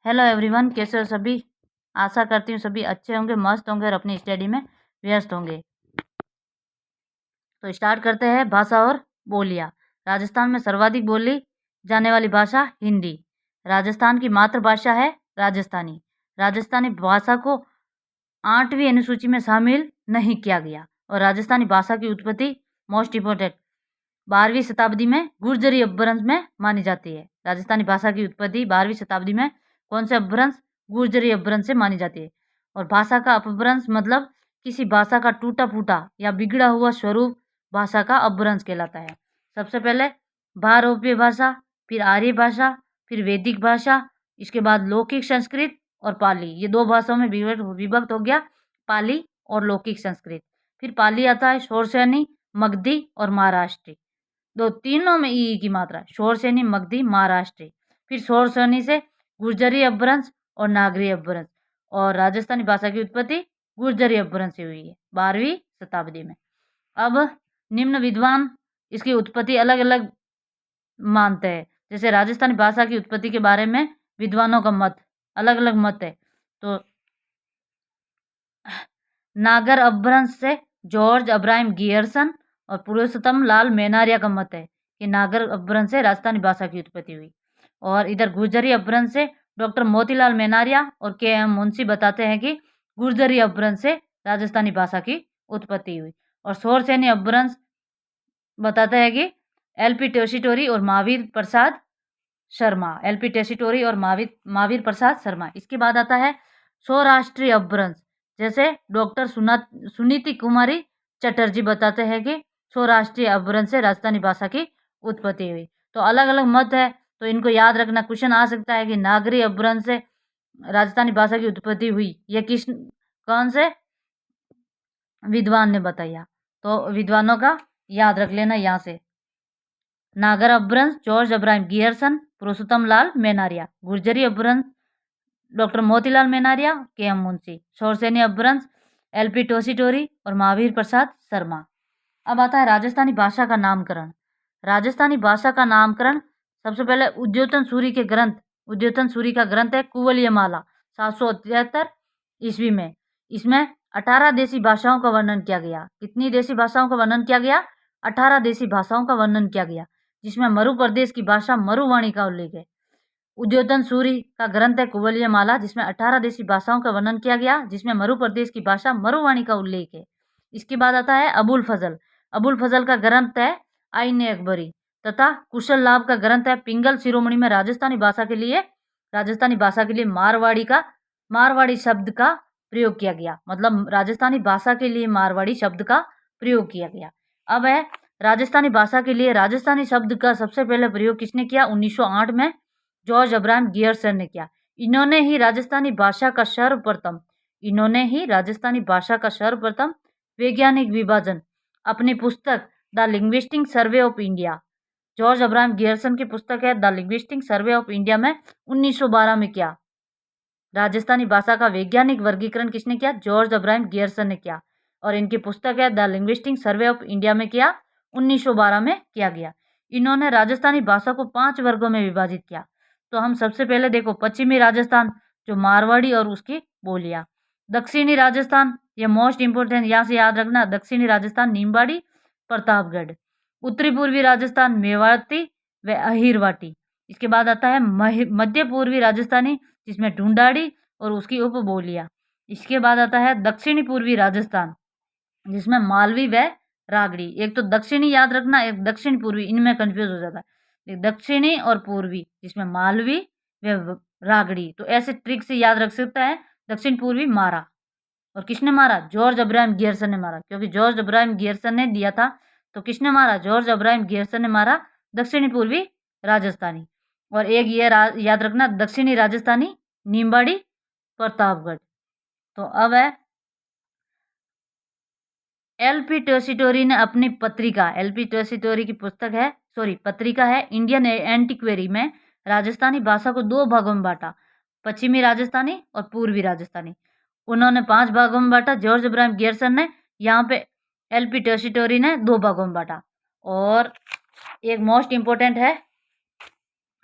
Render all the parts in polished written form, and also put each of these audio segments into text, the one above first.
Hello everyone, कैसे हो सभी। आशा करती हूँ सभी अच्छे होंगे, मस्त होंगे और अपनी स्टडी में व्यस्त होंगे। तो स्टार्ट करते हैं। भाषा और बोलियाँ। राजस्थान में सर्वाधिक बोली जाने वाली भाषा हिंदी। राजस्थान की मातृभाषा है राजस्थानी। राजस्थानी भाषा को 8वीं अनुसूची में शामिल नहीं किया गया। और राजस्थानी भाषा की उत्पत्ति मोस्ट इम्पोर्टेंट 12वीं शताब्दी में गुर्जरी अपभ्रंश में मानी जाती है। राजस्थानी भाषा की उत्पत्ति 12वीं शताब्दी में कौन से अपभ्रंश? गुर्जरी अपभ्रंश से मानी जाती है। और भाषा का अपभ्रंश मतलब किसी भाषा का टूटा फूटा या बिगड़ा हुआ स्वरूप भाषा का अपभ्रंश कहलाता है। सबसे पहले भारोपीय भाषा, फिर आर्य भाषा, फिर वैदिक भाषा, इसके बाद लौकिक संस्कृत और पाली। ये दो भाषाओं में विभक्त हो गया, पाली और लौकिक संस्कृत। फिर पाली आता है शौरसेनी, मगधी और महाराष्ट्री। दो तीनों में ई की मात्रा, शौरसेनी, मगधी, महाराष्ट्री। फिर शौरसेनी से गुर्जरी अपभ्रंश और नागरी अपभ्रंश। और राजस्थानी भाषा की उत्पत्ति गुर्जरी अपभ्रंश से हुई है 12वीं शताब्दी में। अब निम्न विद्वान इसकी उत्पत्ति अलग अलग मानते हैं। जैसे राजस्थानी भाषा की उत्पत्ति के बारे में विद्वानों का मत अलग अलग मत है। तो नागर अपभ्रंश से जॉर्ज अब्राहम गियर्सन और पुरुषोत्तम लाल मेनारिया का मत है कि नागर अपभ्रंश से राजस्थानी भाषा की उत्पत्ति हुई। और इधर गुर्जरी अपभ्रंश से डॉक्टर मोतीलाल मेनारिया और के एम मुंशी बताते हैं कि गुर्जरी अपभ्रंश से राजस्थानी भाषा की उत्पत्ति हुई। और शौरसेनी अपभ्रंश बताते हैं कि एल.पी. टेसीटोरी और महावीर प्रसाद शर्मा। एल.पी. टेसीटोरी और महावीर प्रसाद शर्मा। इसके बाद आता है सौराष्ट्रीय अपभ्रंश। जैसे डॉक्टर सुनीति कुमारी चटर्जी बताते हैं कि सौराष्ट्रीय अपभ्रंश से राजस्थानी भाषा की उत्पत्ति हुई। तो अलग अलग मत है, तो इनको याद रखना। क्वेश्चन आ सकता है कि नागरी अपभ्रंश से राजस्थानी भाषा की उत्पत्ति हुई, ये कौन से विद्वान ने बताया? तो विद्वानों का याद रख लेना यहाँ से। नागर अपभ्रंश जॉर्ज अब्राहम गियर्सन, पुरुषोत्तम लाल मेनारिया। गुर्जरी अपभ्रंश डॉक्टर मोतीलाल मेनारिया, के एम मुंशी। शौरसेनी अपभ्रंश एल.पी. टेसीटोरी और महावीर प्रसाद शर्मा। अब आता है राजस्थानी भाषा का नामकरण। राजस्थानी भाषा का नामकरण सबसे पहले उद्योतन सूरी का ग्रंथ है कुवलयमाला 773 ईस्वी में। इसमें 18 देशी भाषाओं का वर्णन किया गया। कितनी देशी भाषाओं का वर्णन किया गया? 18 देशी भाषाओं का वर्णन किया गया, जिसमें मरु प्रदेश की भाषा मरुवाणी का उल्लेख है। उद्योतन सूरी का ग्रंथ है कुवलयमाला, जिसमें 18 देशी भाषाओं का वर्णन किया गया, जिसमें मरु प्रदेश की भाषा मरुवाणी का उल्लेख है। इसके बाद आता है अबुल फजल का ग्रंथ है आईने अकबरी तथा कुशल लाभ का ग्रंथ है पिंगल शिरोमणि में राजस्थानी भाषा के लिए मारवाड़ी शब्द का प्रयोग किया गया। मतलब राजस्थानी भाषा के लिए मारवाड़ी शब्द का प्रयोग किया गया। अब है राजस्थानी भाषा के लिए राजस्थानी शब्द का सबसे पहले प्रयोग किसने किया? 1908 में जॉर्ज अब्राहम गियर्सन ने किया। इन्होंने ही राजस्थानी भाषा का सर्वप्रथम वैज्ञानिक विभाजन अपनी पुस्तक the linguistic survey of India, George Abraham Gierson की पुस्तक है the linguistic survey of India में 1912 में किया। राजस्थानी भाषा का वैज्ञानिक वर्गीकरण किसने किया? जॉर्ज अब्राहम गियर्सन ने किया। और इनकी पुस्तक है the linguistic survey of India में किया 1912 में किया गया। इन्होंने राजस्थानी भाषा को 5 वर्गों में विभाजित किया। तो हम सबसे पहले देखो पश्चिमी राजस्थान जो मारवाड़ी और उसकी बोलियां। दक्षिणी राजस्थान, ये मोस्ट इंपोर्टेंट, यहाँ से याद रखना। दक्षिणी राजस्थान निम्बाड़ी, प्रतापगढ़। उत्तरी पूर्वी राजस्थान मेवाती व अहिरवाटी। इसके बाद आता है मध्य पूर्वी राजस्थानी, जिसमें ढूंढाड़ी और उसकी उपबोलियां। इसके बाद आता है दक्षिणी पूर्वी राजस्थान, जिसमें मालवी व रागड़ी। एक तो दक्षिणी याद रखना, एक दक्षिण पूर्वी, इनमें कंफ्यूज हो जाता है। दक्षिणी और पूर्वी, जिसमें मालवी व रागड़ी। तो ऐसे ट्रिक से याद रख सकता है। दक्षिण पूर्वी मारा, और किसने मारा? जॉर्ज अब्राहम गियर्सन ने मारा, क्योंकि जॉर्ज अब्राहम गियर्सन ने दिया था। तो किसने मारा? जॉर्ज अब्राहम गियर्सन ने मारा दक्षिणी पूर्वी राजस्थानी। और एक ये याद रखना, दक्षिणी राजस्थानी निम्बाड़ी, प्रतापगढ़। तो अब है एल.पी. टेसीटोरी ने अपनी एल.पी. टेसीटोरी की पत्रिका है इंडियन एंटीक्वेरी में राजस्थानी भाषा को 2 भागों में बांटा, पश्चिमी राजस्थानी और पूर्वी राजस्थानी। उन्होंने 5 भागों में बांटा जॉर्ज अब्राहम गियर्सन ने, यहाँ पे एल.पी. टेसीटोरी ने 2 भागों में बांटा। और एक मोस्ट इम्पोर्टेंट है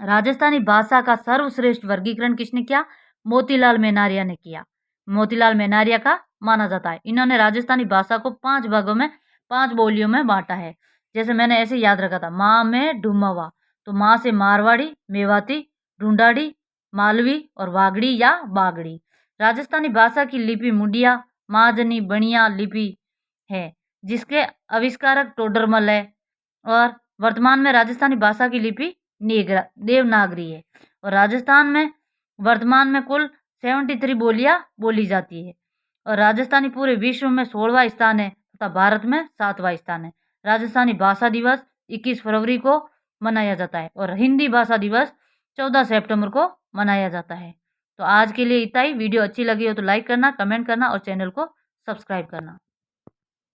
राजस्थानी भाषा का सर्वश्रेष्ठ वर्गीकरण किसने किया? मोतीलाल मेनारिया ने किया। मोतीलाल मेनारिया का माना जाता है। इन्होंने राजस्थानी भाषा को 5 भागों में 5 बोलियों में बांटा है। जैसे मैंने ऐसे याद रखा था, माँ में ढूमवा, तो माँ से मारवाड़ी, मेवाती, ढूंढाड़ी, मालवी और वागड़ी या बागड़ी। राजस्थानी भाषा की लिपि मुंडिया, महाजनी, बनिया लिपि है, जिसके आविष्कारक टोडरमल है। और वर्तमान में राजस्थानी भाषा की लिपि देवनागरी है। और राजस्थान में वर्तमान में कुल 73 बोलियां बोली जाती है। और राजस्थानी पूरे विश्व में 16वां स्थान है तथा भारत में 7वां स्थान है। राजस्थानी भाषा दिवस 21 फरवरी को मनाया जाता है और हिंदी भाषा दिवस 14 सितंबर को मनाया जाता है। तो आज के लिए इतना ही। वीडियो अच्छी लगी हो तो लाइक करना, कमेंट करना और चैनल को सब्सक्राइब करना।